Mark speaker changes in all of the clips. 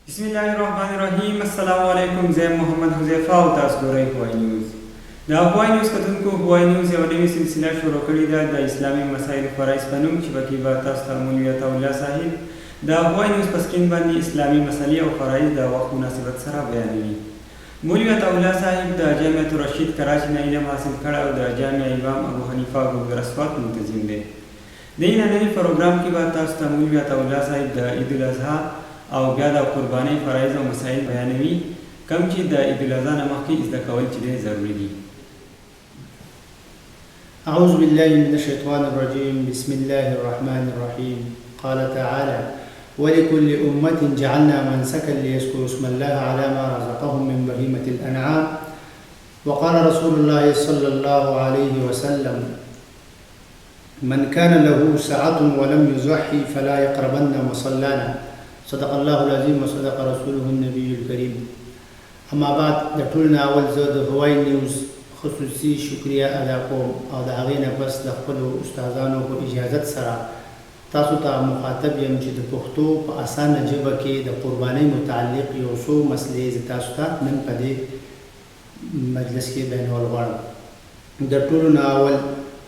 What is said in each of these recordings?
Speaker 1: بسم الله الرحمن الرحیم. السلام علیکم. زه محمد حذیفه او تاسو ګورئ هوای نیوز. د هوای نیوز کتونکو هوای نیوز یوه نوې سلسله شروع کړې ده د اسلامي مسایلو فرایض په نوم چې پکې به تاسو ته مولوي عطاالله صاحب د هوای نیوز په سکرین باندې اسلامي مسلې او فرایض د وخت مناسبت سره بیانوي. مولوي عطاالله صاحب د جامعة الرشید کراچي نه علم حاصل کړی او د جامع امام ابو حنیفه ګلرسوات منتظم دی. د ننني پروګرام کې به تاسو ته مولوي عطاالله صاحب د عید الاضحی او بیا د قربانۍ فرایض او مسایل بیانوي، کوم چې د عید الاضحی نه مخکې زده کول چې ډېر ضروري دي.
Speaker 2: أعوذ بالله من الشيطان الرجيم. بسم الله الرحمن الرحيم. قال تعالى: ولكل أمة جعلنا منسكا ليذكروا اسم الله على ما رزقهم من بهيمة الأنعام. وقال رسول الله صلى الله عليه وسلم: من كان له سعة ولم يضحي فلا يقربن مصلانا. صدق الله العظيم وصدق رسوله النبي الكريم. اما بعد، د ټول نه اول زه د هوای نیوز خصوصي شکریه ادا کوم او د هغې نه پس د خپلو استادانو په اجازت سره تاسو ته مخاطب یم چې د پښتو په اسانه ژبه کې د قربانۍ متعلق یو څو مسلې زه تاسو ته نن په دې مجلس کې بیانول غواړم. د ټولو نه اول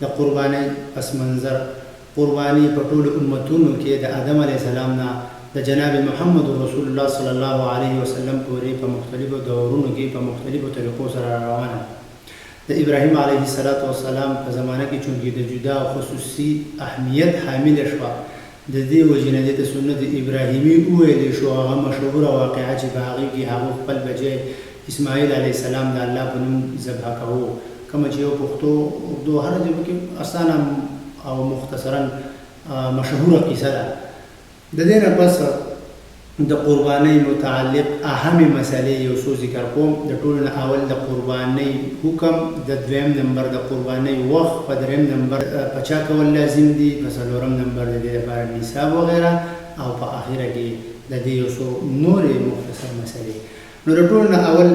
Speaker 2: د قربانۍ پس منظر. قرباني په ټولو امتونو کې د آدم علیه السلام نه د جناب محمد رسول الله صلی الله علیه وسلم پورې په مختلفو دورونو کې په مختلفو طریقو سره روانه. د ابراهیم علیه السلام په زمانه کې چونکې د جدا او خصوصي اهمیت حامل شوه، د دې وجې نه د سنت ابراهیمي وویلی شو. هغه مشهوره واقعه چې په هغې کې هغه خپل بچی اسماعیل علیه السلام د الله په نوم ذبح کوو، کومه چې یو پښتو اردو هره ژبه کې اسانه او مختصرا مشهوره قصه ده. د دې نه پس د قربانۍ متعلق اهمې مسلې یو څو ذکر کوم. د ټولو نه اول د قربانۍ حکم، د دویم نمبر د قربانۍ وخت، په دریم نمبر په چا کول لازم دي، په څلورم نمبر د دې لپاره نصاب وغیره، او په اخره کې د دې یو څو نورې مختصر مسلې. نو د ټولو نه اول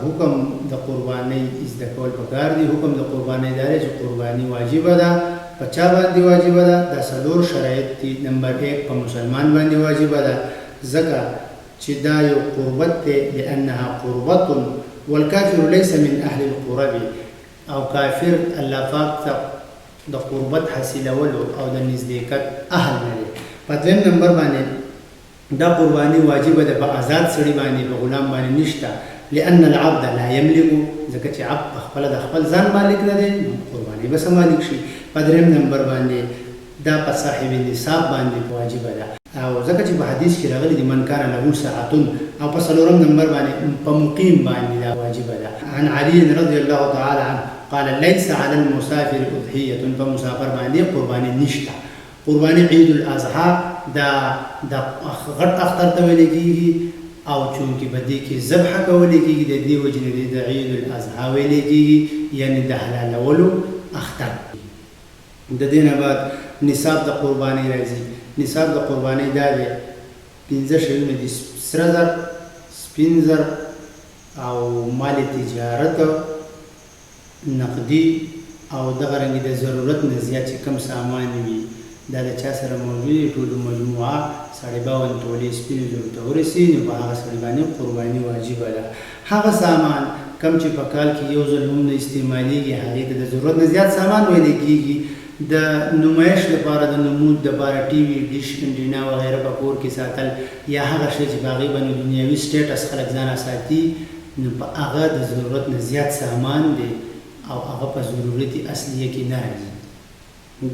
Speaker 2: حکم د قربانۍ زده کول پکار دي. حکم د قربانۍ دا دی چې قرباني واجبه ده. په چا باندې واجبه ده؟ دا څلور شرایط دي. نمبر 1، په مسلمان باندې واجبه ده، ځکه چې دا یو قربت دی، لأنها قربة والکافر لیس من اهل القرب. او کافر الله پاک ته د قربت حاصلولو او د نزدېکت اهل نه دی. په دویم نمبر باندې دا قرباني واجبه ده په آزاد سړي باندې، په غلام باندې نشته. لأن العبد لا يملك، ځکه چې عبد خپله د خپل ځان مالک نه دی، قرباني به څه مالک شي. په دریم نمبر باندې دا په صاحب نصاب باندې واجبه ده، او ځکه چې په حدیث کې راغلي دي من کان له ساعتون. او په څلورم نمبر باندې په مقیم باندې دا واجبه ده. عن علي رضی الله تعالی عنه قال: ليس على المسافر اضحیة. په مسافر باندې قرباني نشته. قرباني عید الاضحی دا غټ اختر ته ویل کېږي، او چونکې په دې کې ذبح کولی کېږي، د دې وجې نه د عید الاضحی ویلی کېږي، یعنې د حلالولو اختر. د دې نه بعد نصاب د قربانۍ راځي. نصاب د قربانۍ دا دی 5 شیونه دي: سره زر، سپین زر، او مال تجارت، نقدي، او دغه رنګې د ضرورت نه زیات چې کم سامان وي دا د چا سره موجود وي، ټولو مجموعه 52 تولې سپینو زرو ته ورسي، نو په هغه سړي باندې قرباني واجبه ده. هغه سامان کم چې په کال کې یو ځل هم نه استعمالېږي، هغې ته د ضرورت نه زیات سامان ویلی کېږي. د نمایش لپاره، د نمود لپاره ټي وي، ډیش، انټینا وغیره په کور کې ساتل، یا هغه شی چې په هغې باندې دنیوي سټیټس خلک ځانه ساتي، نو په هغه د ضرورت نه زیات سامان دی او هغه په ضرورت اصلیه کې نه راځي.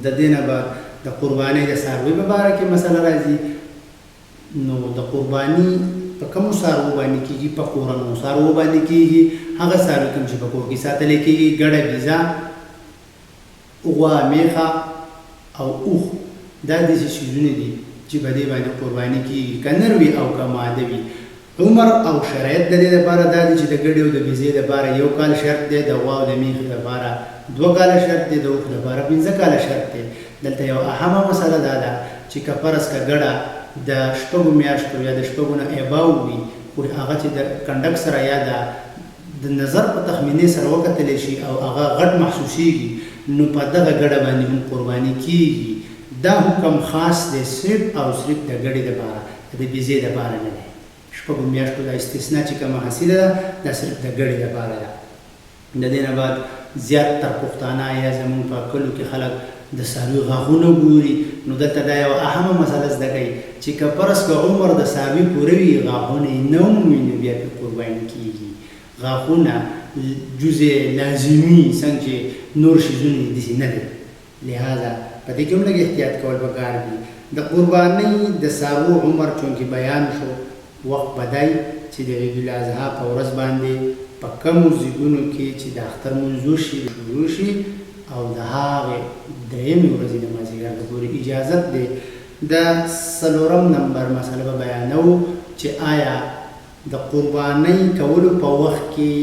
Speaker 2: د دې نه به د قربانۍ د څاروي په باره کې مسله راځي. نو د قرباني په کومو څاروو باندې کېږي؟ په کورنیو څاروو باندې کېږي. هغه څاروي کوم چې په کور کې ساتلی کېږي: ګډه، بیزه، غوا، میخه او اوښ. دا داسې شیزونه دي چې په دې باندې قرباني کېږي، که نر وي او که ماده وي. عمر او شرایط د دې لپاره دا دي چې د ګډې او د بیزې لپاره 1 کال شرط دی، د غوا او د میخې لپاره 2 کاله شرط دی، د اوښ لپاره 5 کاله شرط دی. دلته یو اهمه مسله دا ده چې که فرض که ګډه د 6 میاشتو یا د 6 نه اباو وي، خو هغه چې د کنډک سره یا د نظر په تخمینې سره وکتلی شي او هغه غټ محسوسیږي، نو په دغه ګډه باندې هم قرباني کېږي. دا حکم خاص دی صرف او صرف د ګډې لپاره، د بیزې لپاره نه دی. شپږو میاشتو دا استثنا چې کومه حاصله ده دا صرف د ګړې لپاره ده. د دې نه بعد زیات تر پښتانه یا زموږ په کلو کې خلک د څاروي غاښونه ګوري. نو دلته دا یوه اهمه مسله زده کوي چې که فرض که عمر د څاروي پوره وي غاښونه یې نه ومومي نو بیا پرې قرباني کېږي. غاښونه جزء لازمي څنګه چې نور شیزونه یې داسې نه دی. لہذا په دې کې هم لږ احتیاط کول پکار دي. د قربانۍ د څاروو عمر چونکې بیان شو وخت به دی چې د عید الاضحی په ورځ باندې په کمو ځایونو کې چې د اختر لمونځ شروع شي او د هغې درېیمې ورځې د مازدیګر د پورې اجازت دی. د 4 نمبر مسله به بیانوو چې آیا د قربانۍ کولو په وخت کې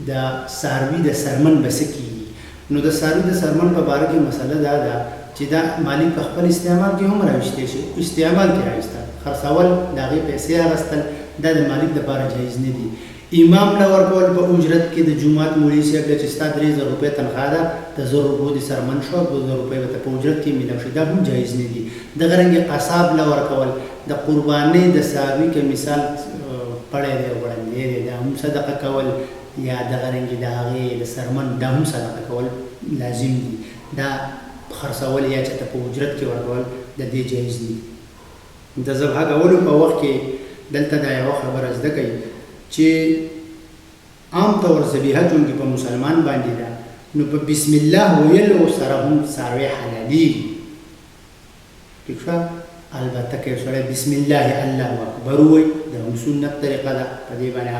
Speaker 2: د څاروي د څرمن به څه کېږي. نو د څاروي د څرمن په باره کې مسله دا ده چې دا مالک په خپل استعمال کې هم راویستی شي. استعمال کې راویستل خرڅول د هغې پیسې اخیستل دا د مالک دپاره جایز نه دي. امام له ورکول په اجرت کې د جومات مولوي صاحب له چې ستا 3000 روپۍ تنخوا ده د 1000 روپیو د څرمن شو 2000 روپۍ به ته په اجرت کې میلاو شي دا هم جایز نه دي. دغه رنګې قصاب له ورکول د قربانۍ د څاروي که مثال پړی دی وړاندې دی دا هم صدقه کول یا دغه رنګې د هغې د څرمن دا هم صدقه کول لازم دي. دا خرڅول یا چاته په اجرت کې ورکول د دې جایز دي. د ذبحه کولو په وخت کې دلته دا یوه خبره زده کوي چې عام طور ذبیحه چونکې په مسلمان باندې ده نو په بسم الله ویلو سره هم څاروی حلالېږي. ټیک شوه. البته که یو سړی بسم الله الله اکبر ووایي دا هم سنت طریقه ده په دې باندې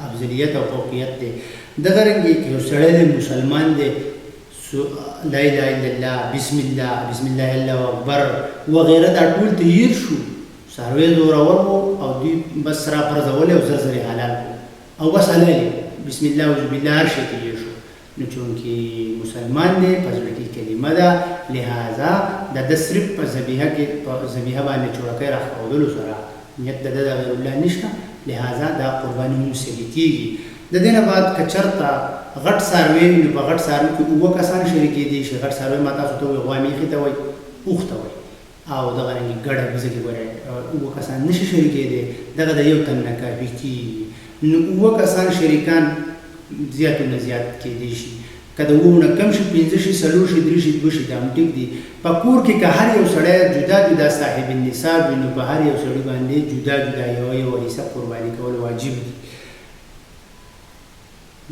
Speaker 2: افضلیت او فوقیت دی. دغه رنګې که یو سړی دی مسلمان دی لا اله الا الله بسم الله الله اکبر وغیره دا ټول ته هیر شو څاروی زورور وو او دوی بس را پرځولې او زر زر حلال او بس حلال بسم الله اعوذ بالله هر شي ته شو. نو چونکې مسلمان دی په زړه کې کلمه ده لہذا د صرف په ذبیحه باندې چورکۍ راښودلو سره نیت د غیر الله نشته لہذا دا قرباني هم صحیح کېږي. د دې نه بعد که چېرته غټ څاروی وي نو په غټ څاروي کې 7 کسان شریکېدی شي. غټ څاروی ما تاسو ته وایي غوا میخې ته وایي اوښ ته وایي او دغه رنګې ګډه بزه کې ګورئ 7 کسان نشي شریکېدی دغه د یو تن نه کافي کېږي. نو 7 کسان شریکان زیاتو نه زیات کېدی شي. که د 7 نه کم شي 5 شي 4 شي 3 شي 2 شي دا هم ټیک دي. په کور کې که هر یو سړی جدا جدا صاحب النصاب وي نو په هر یو سړي باندې جدا جدا یو حصه قرباني کول واجب دي.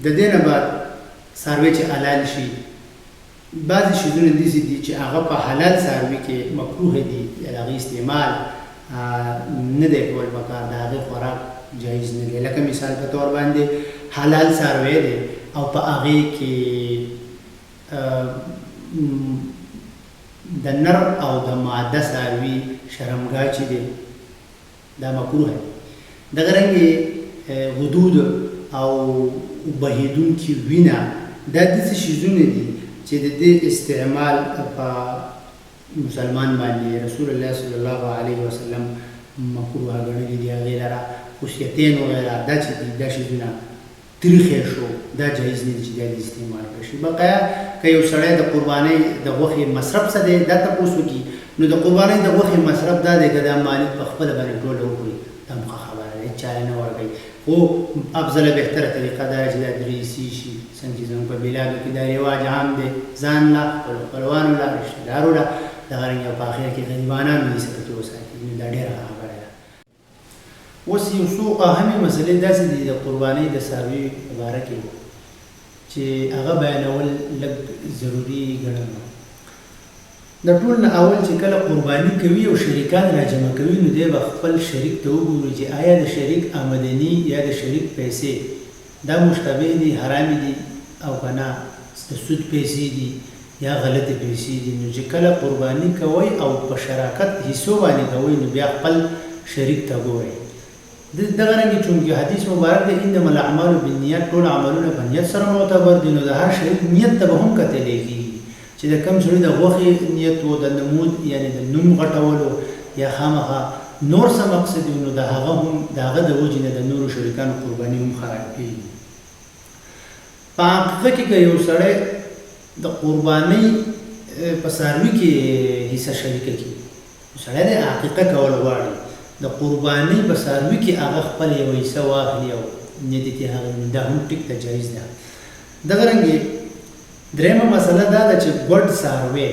Speaker 2: د دې نه بعد څاروی چې حلال شي بعضې شیزونه داسې دي چې هغه په حلال څاروي کې مکروه دي د هغې استعمال نه دی کول پکار د هغې خوراک جایز نه دی. لکه مثال په طور باندې حلال څاروی دی او په هغې کې د نر او د ماده څاروي شرمګاه چې دی دا مکروه دی. دغه رنګې غدود او بهیدونکي وینه دا داسې شیزونه دي چې د دې استعمال په مسلمان باندې رسول الله صلی الله علیه وسلم مکروه ګڼلي دي. هغې لره خصیتین وغیره دا چې دي دا شیزونه تریخې شو دا جایز نه دي چې دا د استعمال کړي. بقایا که یو سړی د قربانۍ د غوښې مصرف څه دی دا تپوس وکړي نو د قربانۍ د غوښې مصرف دا دی که دا مالک په خپله باندې ټوله وکړي دا هم ښه خبره ده چا یې نه ورکوي. خو افضله بهتره طریقه دا چې دا درېسي شي څنګه چې زموږ په بلادو کې دا رواج عام دی ځان له خپلو خپلوانو له رشتهدارو له دغه رنګ او په اخر کې غریبانان دې سره کې وساتي نو دا ډېره ښه خبره ده. اوس یو څو اهمې مسلې داسې دي د قربانۍ د څاروي په باره کې چې هغه بیانول لږ ضروري ګڼم. د ټول نه اول چې کله قرباني کوي او شریکان راجمع کوي نو دی به خپل شریک ته وګوري چې آیا د شریک آمدني یا د شریک پیسې دا مشتبه دي حرامې دي او که نه د سود پیسې دي یا غلطې پیسې دي. نو چې کله قرباني کوئ او په شراکت حصو باندې کوئ نو بیا خپل شریک ته ګورئ. دغه رنګې چونکې حدیث مبارک دی انما الاعمال بالنیات ټول عملونه په نیت سره معتبر دي نو د هر شریک نیت ته به هم کتلی کېږي چې د کوم سړي د غوښې نیت و د نمود یعنې د نوم غټولو یا خامخا نور څه مقصد وي نو د هغه هم د هغه د وجې نه د نورو شریکانو قرباني هم خراب کېږي. په حقیقت کې که یو سړی د قربانۍ په څاروي کې حصه شریکه کړي سړی د عقیقه کول غواړي د قربانۍ په څاروي کې هغه خپل یو حصه واخلي او نیت یې هغه دا هم ټیک ته جایز ده. دغه رنګې درېیمه مسله دا ده چې ګوډ څاروی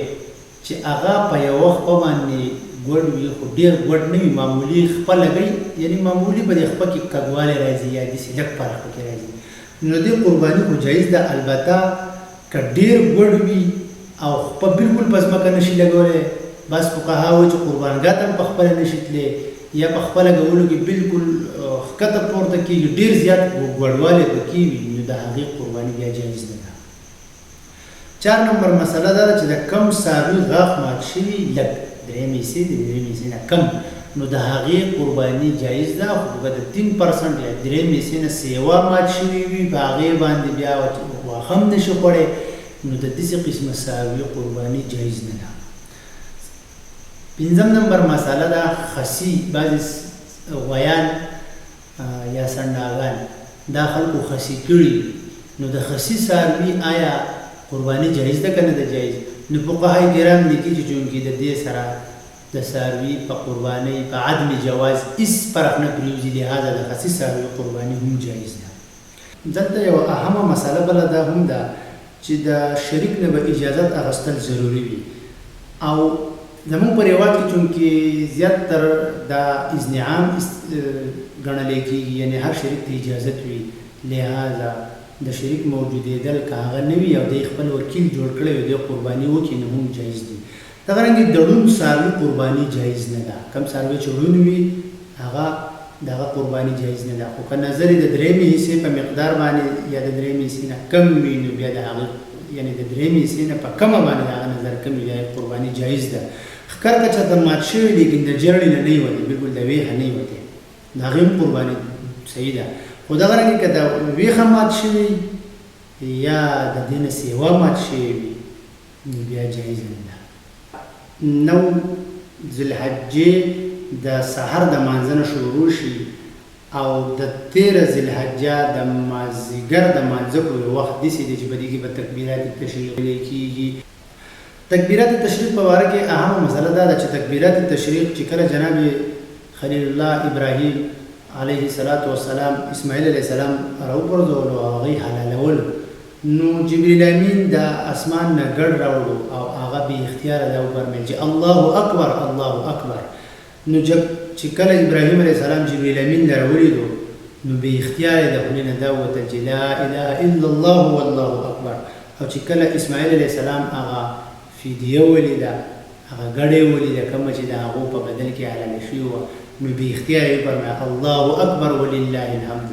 Speaker 2: چې هغه په یوه خپه باندې ګوډ وي خو ډېر ګوډ نه وي، معمولي خپه لګوي، یعنې معمولي به د خپه کې کږوالی راځي یا داسې لږ فرق پکې راځي، نو دې قرباني خو جایز ده. البته که ډېر ګوډ وي او خپه بالکل په ځمکه نشي لګولی، بس فقها وایي چې قربانګاه ته هم په خپله نشي تللی یا په خپله ګولو کې بالکل ښکته پورته کېږي، ډېر زیات ګوډوالی پکې وي، نو د هغې قرباني بیا جایز نه ده. 4 نمبر مسله دا ده چې د کم څاروي غاښ مات شوي لږ 3 حصې د 3 حصې نه کم، نو د هغې قرباني جایز ده. خو که د 3% یا 3 حصې نه سیوا مات شوي وي په هغې باندې بیا واښه هم نشي خوړی، نو د داسې قسمه څاروي قرباني جایز نه ده. 5 نمبر مسله ده خسي. بعضې غویان یا سنډاګان دا خلکو خسي کړي، نو د خسي څاروي آیا قرباني جایز ده که نه ده جایز؟ نو فقهای کرام لیکي چې چونکې د دې سره د څاروي په قربانۍ په عدم جواز هېڅ فرق نه پرېوځي، لهذا د خسي څاروي قرباني هم جایز ده. دلته یوه اهمه مسله بله دا هم ده چې د شریک نه به اجازت اخیستل ضروري وي، او زموږ په روایت کې چونکې زیاتتر دا اذن عام ګڼلی کېږي، یعنې هر شریک ته اجازت وي، لهذا د شریک موجودېدل که هغه نه وي او دی خپل وکیل جوړ کړی وي دی قرباني وکړي نو هم جایز دي. دغه رنګې د ړوند څاروي قرباني جایز نه ده. کم څاروي چې ړوند وي هغه دغه قرباني جایز نه ده، خو که نظر یې د 3 حصې په مقدار باندې یا د 3 حصې نه کم وي نو بیا د هغه یعنې د 3 حصې نه په کمه باندې هغه نظر کم وي بیا قرباني جایز ده. ښکار که چاته مات شوی لیکن د جرړې نه نه وتې، بالکل د ویښه نه وتې، د هغې هم قرباني صحیح ده. خو دغه رنګې که د ویښه مات شوي یا د دې نه سیوا مات شوي وي نو بیا جایز نه ده. 9 ذوالحجې د سحر د مانځه نه شروع شي او د 13 ذوالحجه د مازدیګر د مانځه پورې وخت داسې دی چې په دې کې به تکبیرات تشریق ویلی کېږي. تکبیرات تشریق په باره کې اهمه مسله دا ده چې تکبیرات تشریق چې کله جناب خلیل الله ابراهیم علیه السلام اسماعیل علیه السلام راوغورځولو او هغې حلالولو، نو جبریل امین د اسمان نه ګډ راوړو او هغه بې اختیاره دا وفرمیل چې الله اکبر الله اکبر. نو چې کله ابراهیم علیه السلام جبریل امین له راولیدو نو بې اختیاره د خولې نه دا ووتل چې لا اله الا الله والله اکبر. او چې کله اسماعیل علیه السلام هغه فدیه ولیده، هغه ګډې ولیده کومه چې د هغو په بدل کې حلاله شوې وه، نو بې اختیاره یې وفرمیل الله اکبر ولله الحمد.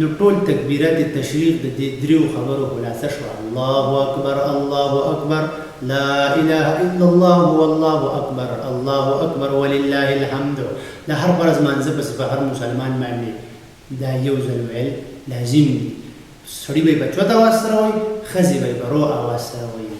Speaker 2: نو ټول تکبیرات تشریق د دې 3 خبرو خلاصه شوه: الله اکبر الله اکبر لا اله الا الله والله اکبر الله اکبر ولله الحمد. د هر فرض مانځه پسې په هر مسلمان باندې دا یو ځل ویل لازم دي. سړي به یې په چوت اواز سره وایي، ښځې به یې په رو اواز سره وایي.